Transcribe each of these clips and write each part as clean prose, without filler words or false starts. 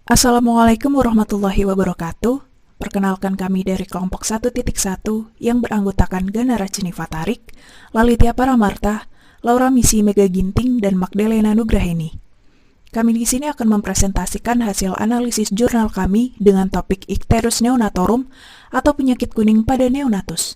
Assalamualaikum warahmatullahi wabarakatuh. Perkenalkan kami dari kelompok 1.1 yang beranggotakan Gana Racini Fatarik, Lalitia Paramarta, Laura Misi Mega Ginting, dan Magdalena Nugraheni. Kami di sini akan mempresentasikan hasil analisis jurnal kami dengan topik Icterus neonatorum atau penyakit kuning pada neonatus.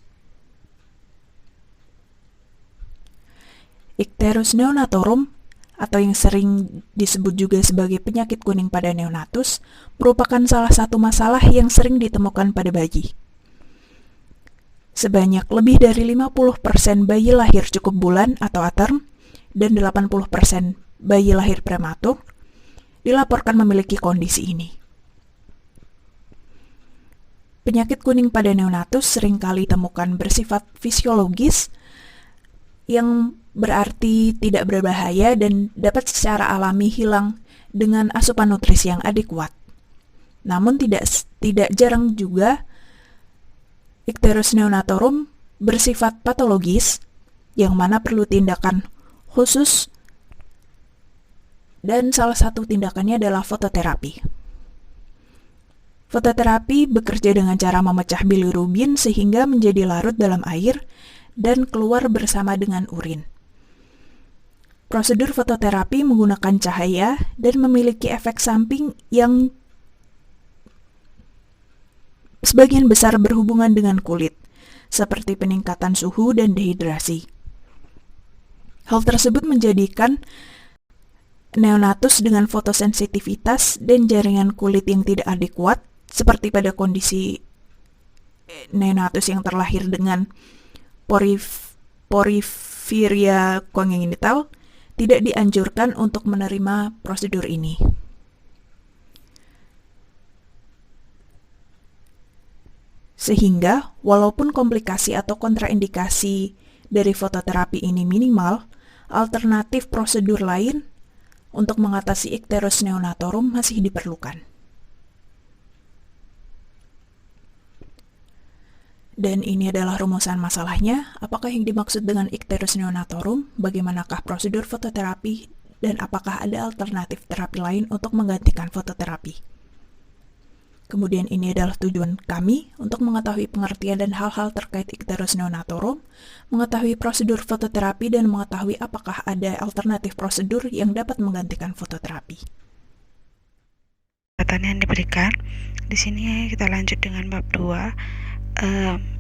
Icterus neonatorum atau yang sering disebut juga sebagai penyakit kuning pada neonatus, merupakan salah satu masalah yang sering ditemukan pada bayi. Sebanyak lebih dari 50% bayi lahir cukup bulan atau aterm, dan 80% bayi lahir prematur, dilaporkan memiliki kondisi ini. Penyakit kuning pada neonatus seringkali ditemukan bersifat fisiologis, yang berarti tidak berbahaya dan dapat secara alami hilang dengan asupan nutrisi yang adekuat. Namun tidak jarang juga Icterus neonatorum bersifat patologis, yang mana perlu tindakan khusus, dan salah satu tindakannya adalah fototerapi. Fototerapi bekerja dengan cara memecah bilirubin sehingga menjadi larut dalam air dan keluar bersama dengan urin. Prosedur fototerapi menggunakan cahaya dan memiliki efek samping yang sebagian besar berhubungan dengan kulit, seperti peningkatan suhu dan dehidrasi. Hal tersebut menjadikan neonatus dengan fotosensitivitas dan jaringan kulit yang tidak adekuat, seperti pada kondisi neonatus yang terlahir dengan porfiria congenital, tidak dianjurkan untuk menerima prosedur ini. Sehingga, walaupun komplikasi atau kontraindikasi dari fototerapi ini minimal, alternatif prosedur lain untuk mengatasi Icterus neonatorum masih diperlukan. Dan ini adalah rumusan masalahnya. Apakah yang dimaksud dengan Icterus neonatorum? Bagaimanakah prosedur fototerapi? Dan apakah ada alternatif terapi lain untuk menggantikan fototerapi? Kemudian ini adalah tujuan kami untuk mengetahui pengertian dan hal-hal terkait Icterus neonatorum, mengetahui prosedur fototerapi, dan mengetahui apakah ada alternatif prosedur yang dapat menggantikan fototerapi. Yang diberikan di sini kita lanjut dengan bab 2.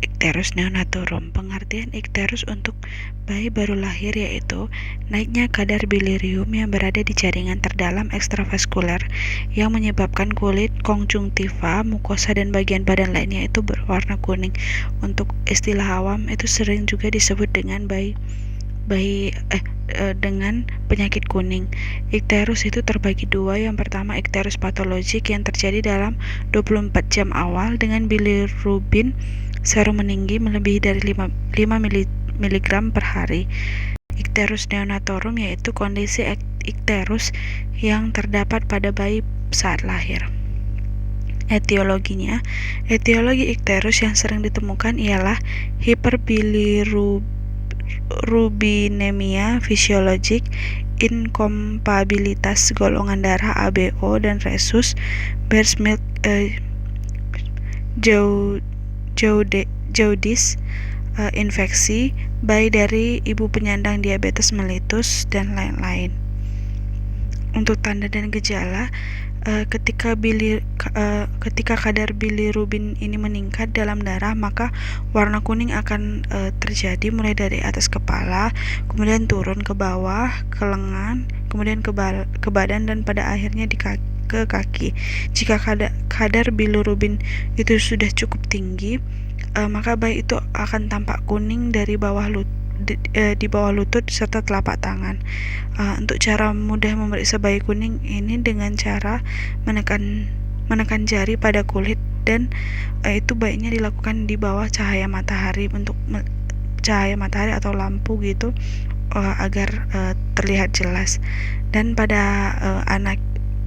Icterus neonatorum. Pengertian Icterus untuk bayi baru lahir yaitu naiknya kadar bilirium yang berada di jaringan terdalam ekstravaskuler yang menyebabkan kulit, konjungtiva, mukosa, dan bagian badan lainnya itu berwarna kuning. Untuk istilah awam itu sering juga disebut dengan dengan penyakit kuning. Icterus itu terbagi dua. Yang pertama, Icterus patologik yang terjadi dalam 24 jam awal dengan bilirubin serum meninggi melebihi dari 5 mg per hari. Icterus neonatorum yaitu kondisi Icterus yang terdapat pada bayi saat lahir. Etiologi Icterus yang sering ditemukan ialah hiperbilirubinemia fisiologik, inkompatibilitas golongan darah ABO dan resus, bear's milk jaundice, infeksi, bayi dari ibu penyandang diabetes mellitus, dan lain-lain. Untuk tanda dan gejala, ketika kadar bilirubin ini meningkat dalam darah, maka warna kuning akan terjadi mulai dari atas kepala, kemudian turun ke bawah, ke lengan, kemudian ke badan, dan pada akhirnya ke kaki. Jika kadar bilirubin itu sudah cukup tinggi, maka bayi itu akan tampak kuning dari di bawah lutut serta telapak tangan. Untuk cara mudah memeriksa bayi kuning ini dengan cara menekan jari pada kulit, dan itu baiknya dilakukan di bawah cahaya matahari, untuk cahaya matahari atau lampu gitu, agar terlihat jelas. Dan pada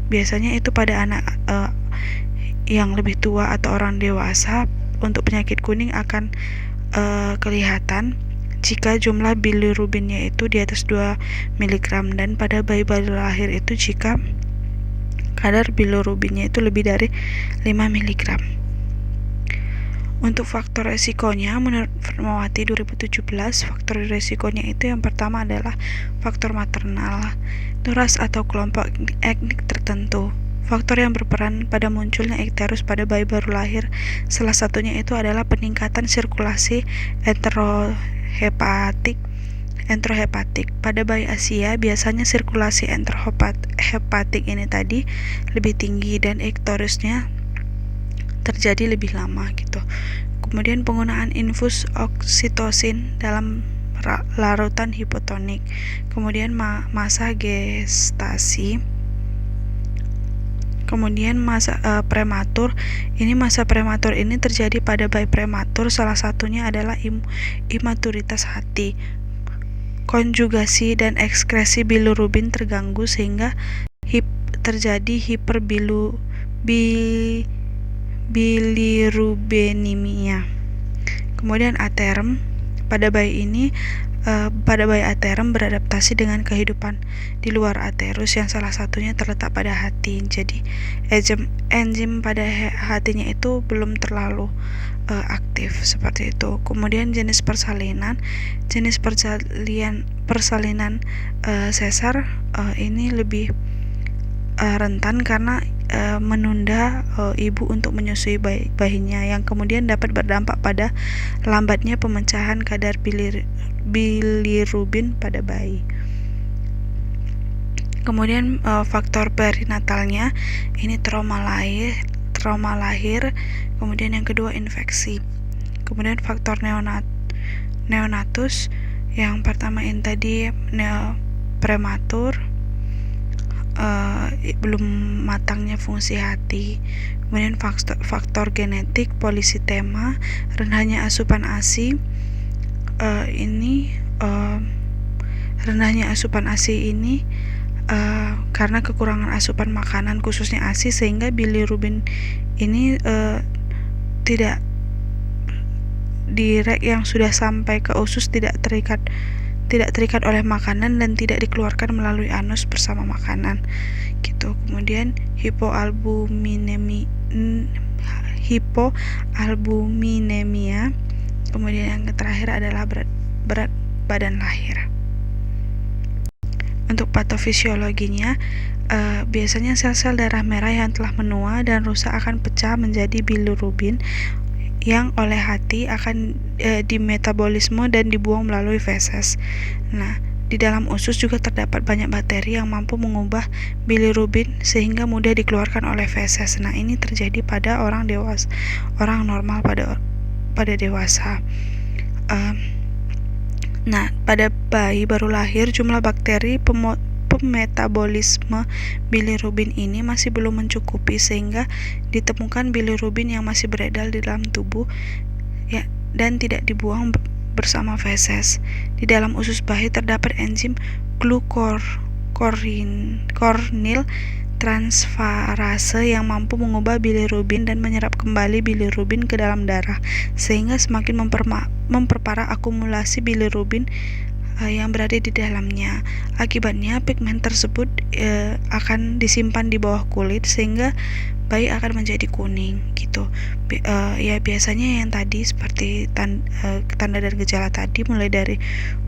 biasanya itu pada anak yang lebih tua atau orang dewasa, untuk penyakit kuning akan kelihatan jika jumlah bilirubinnya itu di atas 2 mg, dan pada bayi baru lahir itu jika kadar bilirubinnya itu lebih dari 5 mg. Untuk faktor resikonya, menurut Fatmawati 2017, faktor resikonya itu yang pertama adalah faktor maternal, ras atau kelompok etnik tertentu. Faktor yang berperan pada munculnya ikterus pada bayi baru lahir, salah satunya itu adalah peningkatan sirkulasi enterohepatik. Pada bayi Asia, biasanya sirkulasi enterohepatik ini tadi lebih tinggi dan ikterusnya terjadi lebih lama gitu. Kemudian penggunaan infus oksitosin dalam larutan hipotonik. Kemudian masa gestasi. Kemudian masa prematur. Masa prematur ini terjadi pada bayi prematur, salah satunya adalah imaturitas hati. Konjugasi dan ekskresi bilirubin terganggu sehingga terjadi bilirubinemia. Kemudian aterm, pada bayi aterm beradaptasi dengan kehidupan di luar aterus yang salah satunya terletak pada hati. Jadi enzim pada hatinya itu belum terlalu aktif seperti itu. Kemudian jenis persalinan sesar ini lebih rentan karena menunda ibu untuk menyusui bayinya, yang kemudian dapat berdampak pada lambatnya pemecahan kadar bilirubin pada bayi. Kemudian faktor perinatalnya ini trauma lahir, kemudian yang kedua infeksi. Kemudian faktor neonatus, yang pertama ini tadi prematur, belum matangnya fungsi hati. Kemudian faktor genetik, polisitema, rendahnya asupan ASI. Rendahnya asupan ASI ini karena kekurangan asupan makanan khususnya ASI, sehingga bilirubin ini tidak direk yang sudah sampai ke usus tidak terikat oleh makanan dan tidak dikeluarkan melalui anus bersama makanan gitu. Kemudian hipoalbuminemia. Kemudian yang terakhir adalah berat badan lahir. Untuk patofisiologinya, biasanya sel-sel darah merah yang telah menua dan rusak akan pecah menjadi bilirubin yang oleh hati akan dimetabolisme dan dibuang melalui feses. Nah, di dalam usus juga terdapat banyak bakteri yang mampu mengubah bilirubin sehingga mudah dikeluarkan oleh feses. Nah, ini terjadi pada orang dewasa, orang normal pada dewasa. Nah, pada bayi baru lahir, jumlah bakteri pemetabolisme bilirubin ini masih belum mencukupi sehingga ditemukan bilirubin yang masih beredar di dalam tubuh ya, dan tidak dibuang bersama feses. Di dalam usus bayi terdapat enzim glucornil transferase yang mampu mengubah bilirubin dan menyerap kembali bilirubin ke dalam darah, sehingga semakin memperparah akumulasi bilirubin yang berada di dalamnya. Akibatnya pigmen tersebut akan disimpan di bawah kulit sehingga bayi akan menjadi kuning gitu. Ya biasanya yang tadi seperti tanda dan gejala tadi, mulai dari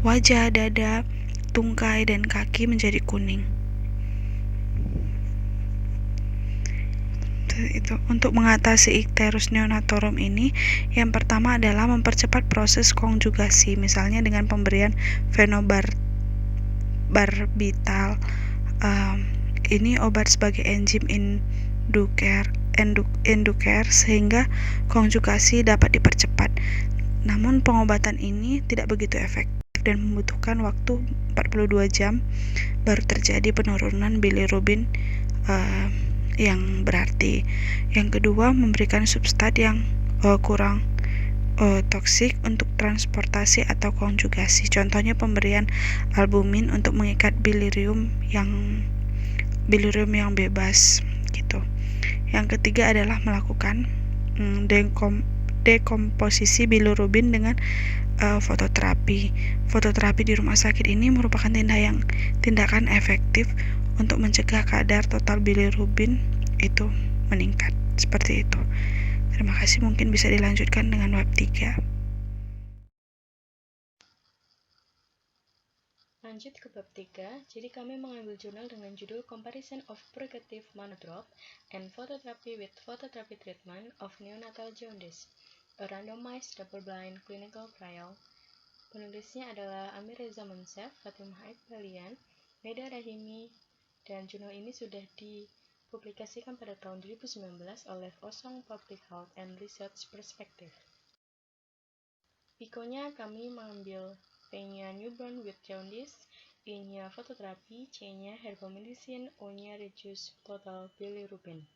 wajah, dada, tungkai, dan kaki menjadi kuning. Itu untuk mengatasi ikterus neonatorum ini, yang pertama adalah mempercepat proses konjugasi, misalnya dengan pemberian fenobarbital. Ini obat sebagai enzim induker sehingga konjugasi dapat dipercepat. Namun pengobatan ini tidak begitu efektif dan membutuhkan waktu 42 jam baru terjadi penurunan bilirubin yang berarti. Yang kedua, memberikan substat yang kurang toksik untuk transportasi atau konjugasi. Contohnya pemberian albumin untuk mengikat bilirium yang bebas gitu. Yang ketiga adalah melakukan dekomposisi bilirubin dengan fototerapi. Fototerapi di rumah sakit ini merupakan tindakan efektif untuk mencegah kadar total bilirubin itu meningkat. Seperti itu. Terima kasih, mungkin bisa dilanjutkan dengan web 3. Lanjut ke bab 3, jadi kami mengambil jurnal dengan judul Comparison of Purgative Monodrop and Phototherapy with Phototherapy Treatment of Neonatal Jaundice, a randomized double-blind clinical trial. Penulisnya adalah Amir Reza Monsef, Fatimah Iqbalian, Neda Rahimi, dan jurnal ini sudah dipublikasikan pada tahun 2019 oleh Osong Public Health and Research Perspective. Pikonya kami mengambil P-nya newborn with jaundice, E-nya phototherapy, C-nya herbal medicine, O-nya reduce total bilirubin.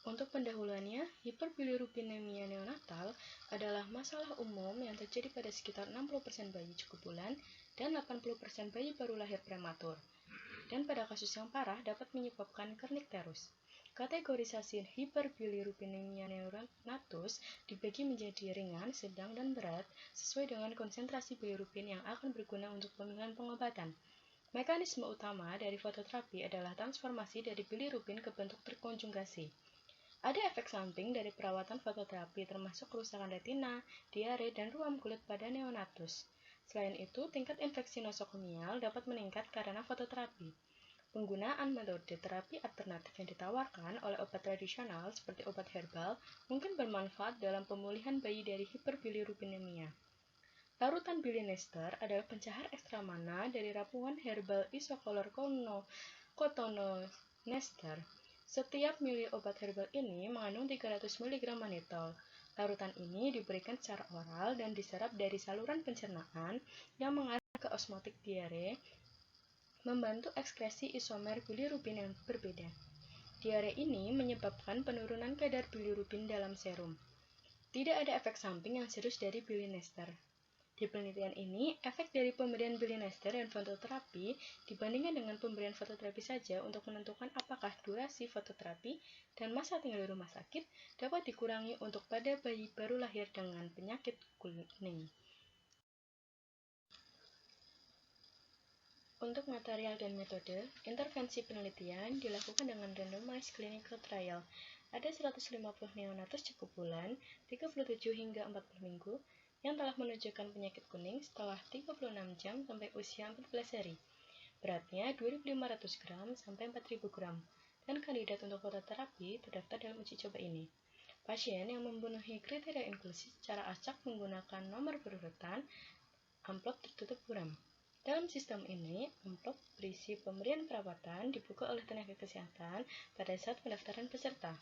Untuk pendahuluannya, hiperbilirubinemia neonatal adalah masalah umum yang terjadi pada sekitar 60% bayi cukup bulan dan 80% bayi baru lahir prematur. Dan pada kasus yang parah dapat menyebabkan kernicterus. Kategorisasi hiperbilirubinemia neonatus dibagi menjadi ringan, sedang, dan berat sesuai dengan konsentrasi bilirubin yang akan berguna untuk pemilihan pengobatan. Mekanisme utama dari fototerapi adalah transformasi dari bilirubin ke bentuk terkonjugasi. Ada efek samping dari perawatan fototerapi termasuk kerusakan retina, diare, dan ruam kulit pada neonatus. Selain itu, tingkat infeksi nosokomial dapat meningkat karena fototerapi. Penggunaan metode terapi alternatif yang ditawarkan oleh obat tradisional seperti obat herbal mungkin bermanfaat dalam pemulihan bayi dari hiperbilirubinemia. Larutan bilinester adalah pencahar ekstramana dari ramuan herbal isocolor cotonester. Setiap mili obat herbal ini mengandung 300 mg mannitol. Larutan ini diberikan secara oral dan diserap dari saluran pencernaan yang mengarah ke osmotik diare, membantu ekskresi isomer bilirubin yang berbeda. Diare ini menyebabkan penurunan kadar bilirubin dalam serum. Tidak ada efek samping yang serius dari bilinester. Di penelitian ini, efek dari pemberian bilinester dan fototerapi dibandingkan dengan pemberian fototerapi saja untuk menentukan apakah durasi fototerapi dan masa tinggal di rumah sakit dapat dikurangi untuk pada bayi baru lahir dengan penyakit kuning. Untuk material dan metode, intervensi penelitian dilakukan dengan randomized clinical trial. Ada 150 neonatus cukup bulan, 37 hingga 40 minggu, yang telah menunjukkan penyakit kuning setelah 36 jam sampai usia 14 hari. Beratnya 2.500 gram sampai 4.000 gram, dan kandidat untuk fototerapi terdaftar dalam uji coba ini. Pasien yang memenuhi kriteria inklusi secara acak menggunakan nomor berurutan, amplop tertutup buram. Dalam sistem ini, amplop berisi pemberian perawatan dibuka oleh tenaga kesehatan pada saat pendaftaran peserta.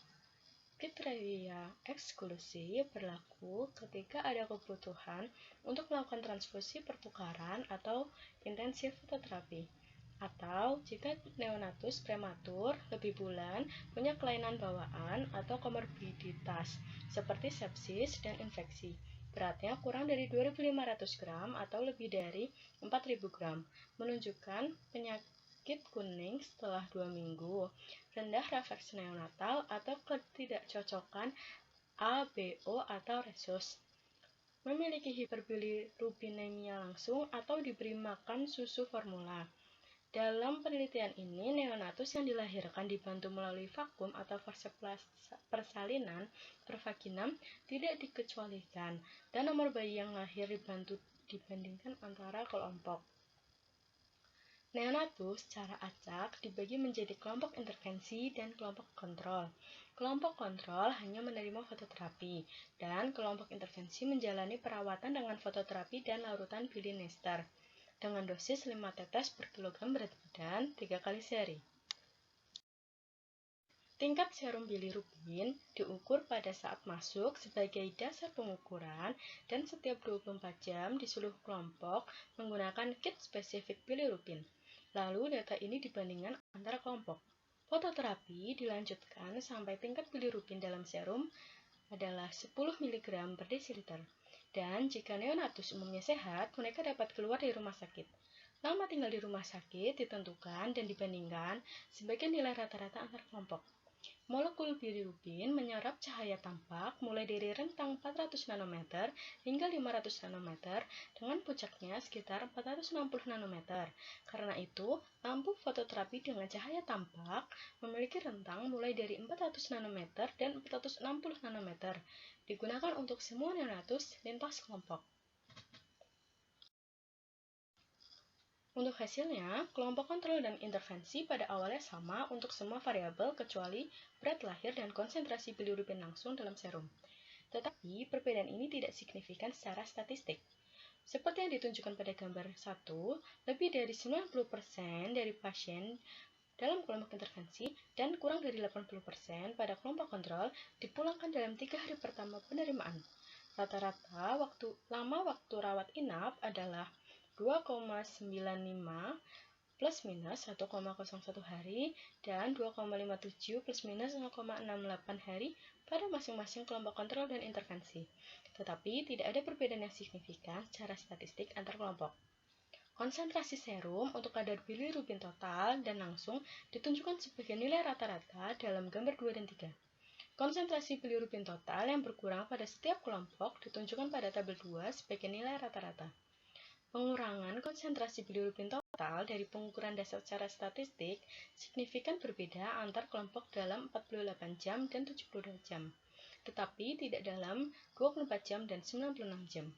Kriteria eksklusi berlaku ketika ada kebutuhan untuk melakukan transfusi pertukaran atau intensif fototerapi, atau jika neonatus prematur lebih bulan punya kelainan bawaan atau komorbiditas seperti sepsis dan infeksi. Beratnya kurang dari 2.500 gram atau lebih dari 4.000 gram, menunjukkan penyakit kuning setelah 2 minggu, rendah refleks neonatal atau ketidakcocokan ABO atau resus, memiliki hiperbilirubinemia langsung atau diberi makan susu formula. Dalam penelitian ini, neonatus yang dilahirkan dibantu melalui vakum atau fase persalinan per vaginam tidak dikecualikan, dan nomor bayi yang lahir dibantu dibandingkan antara kelompok. Neonatus secara acak dibagi menjadi kelompok intervensi dan kelompok kontrol. Kelompok kontrol hanya menerima fototerapi, dan kelompok intervensi menjalani perawatan dengan fototerapi dan larutan bilinester dengan dosis 5 tetes per kilogram berat badan 3 kali sehari. Tingkat serum bilirubin diukur pada saat masuk sebagai dasar pengukuran dan setiap 24 jam di seluruh kelompok menggunakan kit spesifik bilirubin. Lalu data ini dibandingkan antara kelompok. Fototerapi dilanjutkan sampai tingkat bilirubin dalam serum adalah 10 mg per desiliter. Dan jika neonatus umumnya sehat, mereka dapat keluar dari rumah sakit. Lama tinggal di rumah sakit ditentukan dan dibandingkan sebagai nilai rata-rata antar kelompok. Molekul bilirubin menyerap cahaya tampak mulai dari rentang 400 nanometer hingga 500 nanometer dengan puncaknya sekitar 460 nanometer. Karena itu, lampu fototerapi dengan cahaya tampak memiliki rentang mulai dari 400 nanometer dan 460 nanometer, digunakan untuk semua neonatus lintas kelompok. Untuk hasilnya, kelompok kontrol dan intervensi pada awalnya sama untuk semua variabel kecuali berat lahir dan konsentrasi bilirubin langsung dalam serum. Tetapi, perbedaan ini tidak signifikan secara statistik. Seperti yang ditunjukkan pada gambar 1, lebih dari 90% dari pasien dalam kelompok intervensi dan kurang dari 80% pada kelompok kontrol dipulangkan dalam 3 hari pertama penerimaan. Rata-rata lama waktu rawat inap adalah 2,95 plus minus 1,01 hari dan 2,57 plus minus 0,68 hari pada masing-masing kelompok kontrol dan intervensi. Tetapi tidak ada perbedaan yang signifikan secara statistik antar kelompok. Konsentrasi serum untuk kadar bilirubin total dan langsung ditunjukkan sebagai nilai rata-rata dalam gambar 2 dan 3. Konsentrasi bilirubin total yang berkurang pada setiap kelompok ditunjukkan pada tabel 2 sebagai nilai rata-rata. Pengurangan konsentrasi bilirubin total dari pengukuran dasar secara statistik signifikan berbeda antar kelompok dalam 48 jam dan 72 jam, tetapi tidak dalam 24 jam dan 96 jam.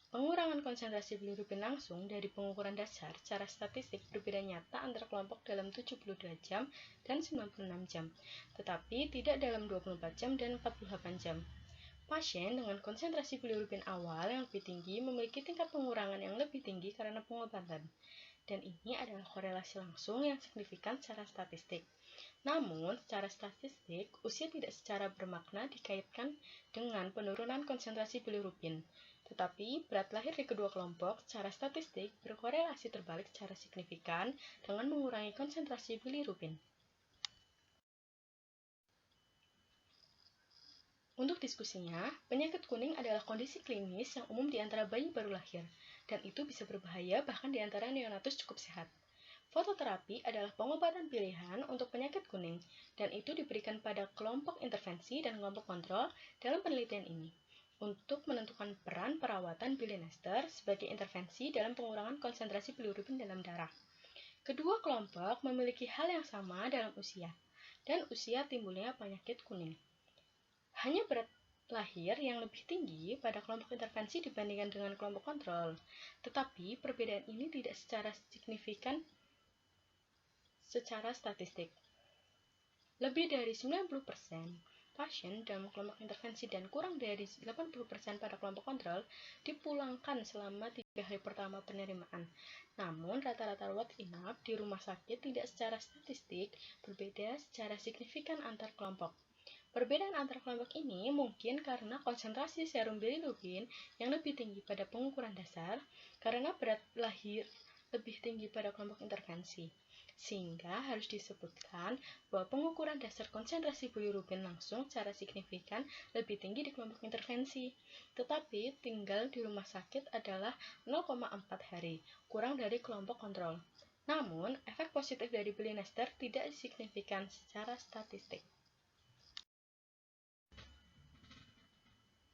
Pengurangan konsentrasi bilirubin langsung dari pengukuran dasar secara statistik berbeda nyata antar kelompok dalam 72 jam dan 96 jam, tetapi tidak dalam 24 jam dan 48 jam. Pasien dengan konsentrasi bilirubin awal yang lebih tinggi memiliki tingkat pengurangan yang lebih tinggi karena pengobatan, dan ini adalah korelasi langsung yang signifikan secara statistik. Namun, secara statistik, usia tidak secara bermakna dikaitkan dengan penurunan konsentrasi bilirubin, tetapi berat lahir di kedua kelompok secara statistik berkorelasi terbalik secara signifikan dengan mengurangi konsentrasi bilirubin. Untuk diskusinya, penyakit kuning adalah kondisi klinis yang umum di antara bayi baru lahir, dan itu bisa berbahaya bahkan di antara neonatus cukup sehat. Fototerapi adalah pengobatan pilihan untuk penyakit kuning, dan itu diberikan pada kelompok intervensi dan kelompok kontrol dalam penelitian ini, untuk menentukan peran perawatan Billinester sebagai intervensi dalam pengurangan konsentrasi bilirubin dalam darah. Kedua kelompok memiliki hal yang sama dalam usia, dan usia timbulnya penyakit kuning. Hanya berat lahir yang lebih tinggi pada kelompok intervensi dibandingkan dengan kelompok kontrol, tetapi perbedaan ini tidak secara signifikan secara statistik. Lebih dari 90% pasien dalam kelompok intervensi dan kurang dari 80% pada kelompok kontrol dipulangkan selama 3 hari pertama penerimaan. Namun, rata-rata rawat inap di rumah sakit tidak secara statistik berbeda secara signifikan antar kelompok. Perbedaan antar kelompok ini mungkin karena konsentrasi serum bilirubin yang lebih tinggi pada pengukuran dasar karena berat lahir lebih tinggi pada kelompok intervensi, sehingga harus disebutkan bahwa pengukuran dasar konsentrasi bilirubin langsung secara signifikan lebih tinggi di kelompok intervensi, tetapi tinggal di rumah sakit adalah 0,4 hari, kurang dari kelompok kontrol. Namun, efek positif dari Billinester tidak signifikan secara statistik.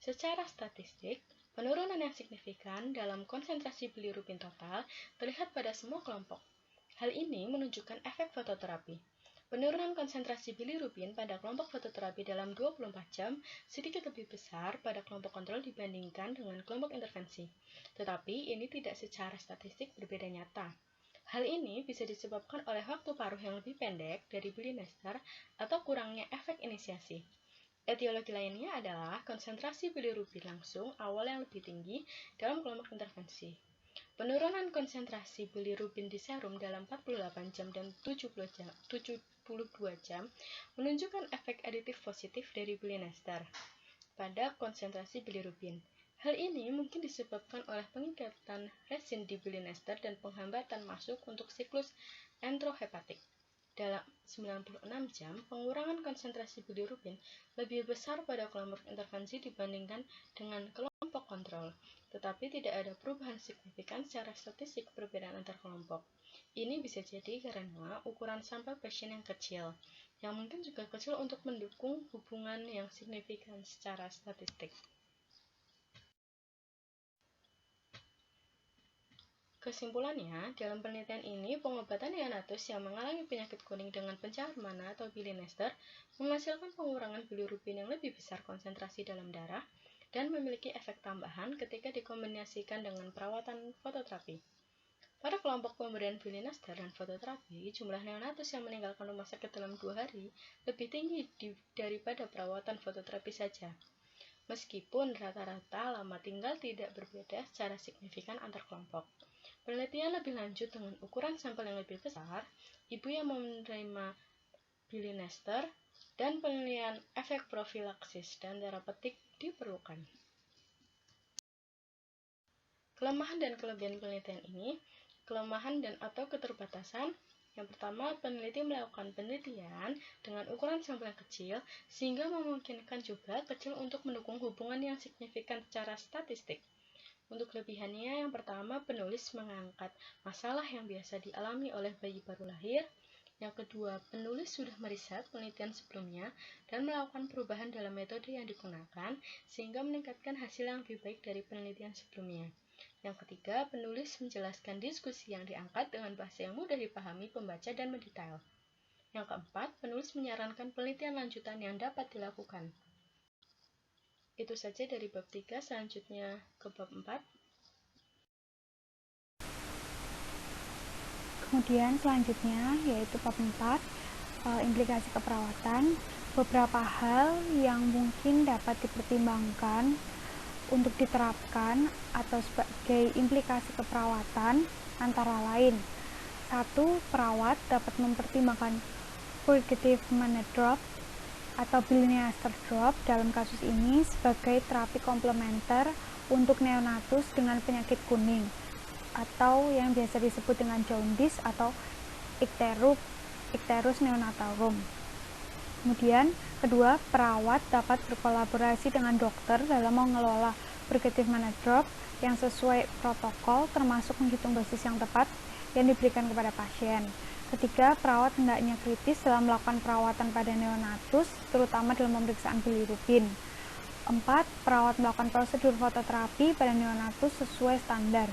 Secara statistik, penurunan yang signifikan dalam konsentrasi bilirubin total terlihat pada semua kelompok. Hal ini menunjukkan efek fototerapi. Penurunan konsentrasi bilirubin pada kelompok fototerapi dalam 24 jam sedikit lebih besar pada kelompok kontrol dibandingkan dengan kelompok intervensi, tetapi ini tidak secara statistik berbeda nyata. Hal ini bisa disebabkan oleh waktu paruh yang lebih pendek dari Billinester atau kurangnya efek inisiasi. Etiologi lainnya adalah konsentrasi bilirubin langsung awal yang lebih tinggi dalam kelompok intervensi. Penurunan konsentrasi bilirubin di serum dalam 48 jam dan 72 jam menunjukkan efek aditif positif dari Billinester pada konsentrasi bilirubin. Hal ini mungkin disebabkan oleh pengikatan resin di Billinester dan penghambatan masuk untuk siklus enterohepatik. Dalam 96 jam, pengurangan konsentrasi bilirubin lebih besar pada kelompok intervensi dibandingkan dengan kelompok kontrol, tetapi tidak ada perubahan signifikan secara statistik perbedaan antar kelompok. Ini bisa jadi karena ukuran sampel pasien yang kecil, yang mungkin juga kecil untuk mendukung hubungan yang signifikan secara statistik. Kesimpulannya, dalam penelitian ini, pengobatan neonatus yang mengalami penyakit kuning dengan pencahar mana atau bilinester menghasilkan pengurangan bilirubin yang lebih besar konsentrasi dalam darah dan memiliki efek tambahan ketika dikombinasikan dengan perawatan fototerapi. Pada kelompok pemberian bilinester dan fototerapi, jumlah neonatus yang meninggalkan rumah sakit dalam 2 hari lebih tinggi daripada perawatan fototerapi saja. Meskipun rata-rata lama tinggal tidak berbeda secara signifikan antar kelompok. Penelitian lebih lanjut dengan ukuran sampel yang lebih besar, ibu yang menerima bilinester, dan penilaian efek profilaksis dan terapeutik diperlukan. Kelemahan dan kelebihan penelitian ini, kelemahan dan atau keterbatasan. Yang pertama, peneliti melakukan penelitian dengan ukuran sampel yang kecil, sehingga memungkinkan juga kecil untuk mendukung hubungan yang signifikan secara statistik. Untuk kelebihannya, yang pertama, penulis mengangkat masalah yang biasa dialami oleh bayi baru lahir. Yang kedua, penulis sudah meriset penelitian sebelumnya dan melakukan perubahan dalam metode yang digunakan, sehingga meningkatkan hasil yang lebih baik dari penelitian sebelumnya. Yang ketiga, penulis menjelaskan diskusi yang diangkat dengan bahasa yang mudah dipahami pembaca dan mendetail. Yang keempat, penulis menyarankan penelitian lanjutan yang dapat dilakukan. Itu saja dari bab 3, selanjutnya ke bab 4. Kemudian selanjutnya yaitu bab 4, implikasi keperawatan. Beberapa hal yang mungkin dapat dipertimbangkan untuk diterapkan atau sebagai implikasi keperawatan antara lain: 1. Perawat dapat mempertimbangkan purgative mana drop atau bilinester drop dalam kasus ini sebagai terapi komplementer untuk neonatus dengan penyakit kuning atau yang biasa disebut dengan jaundice atau Icterus neonatorum. Kemudian, kedua, perawat dapat berkolaborasi dengan dokter dalam mengelola purgative mana drop yang sesuai protokol, termasuk menghitung dosis yang tepat yang diberikan kepada pasien. Ketiga, perawat hendaknya kritis dalam melakukan perawatan pada neonatus, terutama dalam pemeriksaan bilirubin. 4. Perawat melakukan prosedur fototerapi pada neonatus sesuai standar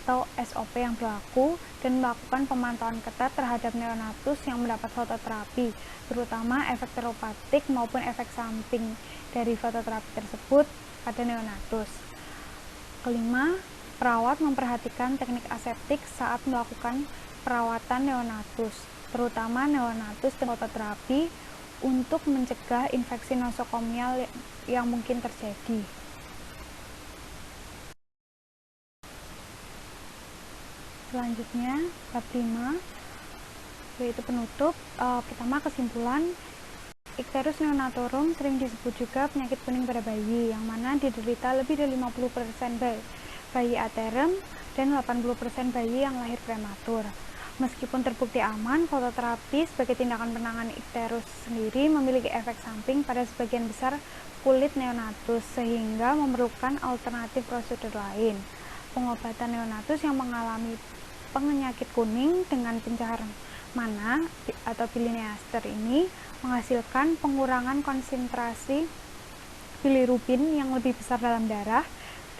atau SOP yang berlaku dan melakukan pemantauan ketat terhadap neonatus yang mendapat fototerapi, terutama efek terapeutik maupun efek samping dari fototerapi tersebut pada neonatus. Kelima, perawat memperhatikan teknik aseptik saat melakukan perawatan neonatus, terutama neonatus dengan fototerapi untuk mencegah infeksi nosokomial yang mungkin terjadi. Selanjutnya, bab 5, yaitu penutup. Pertama, kesimpulan. Icterus neonatorum sering disebut juga penyakit kuning pada bayi, yang mana diderita lebih dari 50% bayi aterem dan 80% bayi yang lahir prematur. Meskipun terbukti aman, fototerapi sebagai tindakan penanganan Icterus sendiri memiliki efek samping pada sebagian besar kulit neonatus, sehingga memerlukan alternatif prosedur lain. Pengobatan neonatus yang mengalami penyakit kuning dengan pencahar mana atau bilinester ini menghasilkan pengurangan konsentrasi bilirubin yang lebih besar dalam darah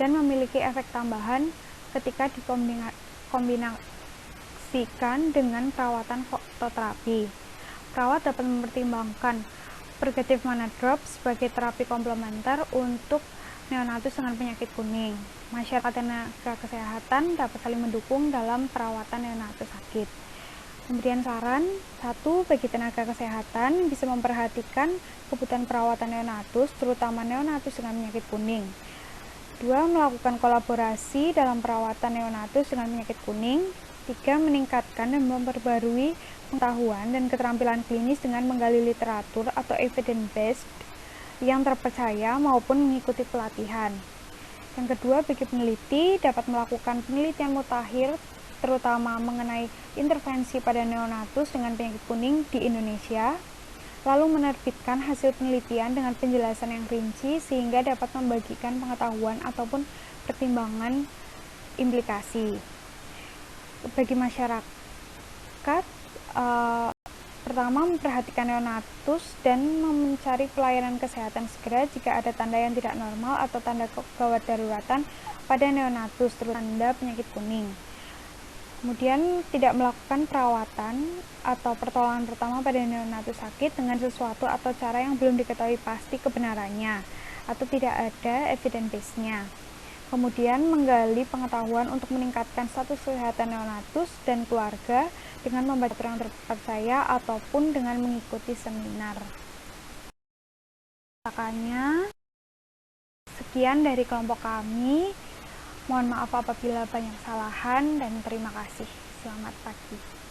dan memiliki efek tambahan ketika dikombinasikan dengan perawatan fototerapi. Perawat dapat mempertimbangkan purgative mana drop sebagai terapi komplementer untuk neonatus dengan penyakit kuning. Masyarakat dan tenaga kesehatan dapat saling mendukung dalam perawatan neonatus sakit. Pemberian saran: 1. Bagi tenaga kesehatan bisa memperhatikan kebutuhan perawatan neonatus, terutama neonatus dengan penyakit kuning. 2. Melakukan kolaborasi dalam perawatan neonatus dengan penyakit kuning. 3. Meningkatkan dan memperbarui pengetahuan dan keterampilan klinis dengan menggali literatur atau evidence-based yang terpercaya maupun mengikuti pelatihan. Yang kedua, bagi peneliti dapat melakukan penelitian mutakhir terutama mengenai intervensi pada neonatus dengan penyakit kuning di Indonesia, lalu menerbitkan hasil penelitian dengan penjelasan yang rinci sehingga dapat membagikan pengetahuan ataupun pertimbangan implikasi. Bagi masyarakat masyarakat pertama memperhatikan neonatus dan mencari pelayanan kesehatan segera jika ada tanda yang tidak normal atau tanda gawat daruratan pada neonatus, terutama tanda penyakit kuning. Kemudian tidak melakukan perawatan atau pertolongan pertama pada neonatus sakit dengan sesuatu atau cara yang belum diketahui pasti kebenarannya atau tidak ada evidence base-nya. Kemudian menggali pengetahuan untuk meningkatkan status kesehatan neonatus dan keluarga dengan membaca yang terpercaya ataupun dengan mengikuti seminar. Makanya, sekian dari kelompok kami. Mohon maaf apabila banyak kesalahan dan terima kasih. Selamat pagi.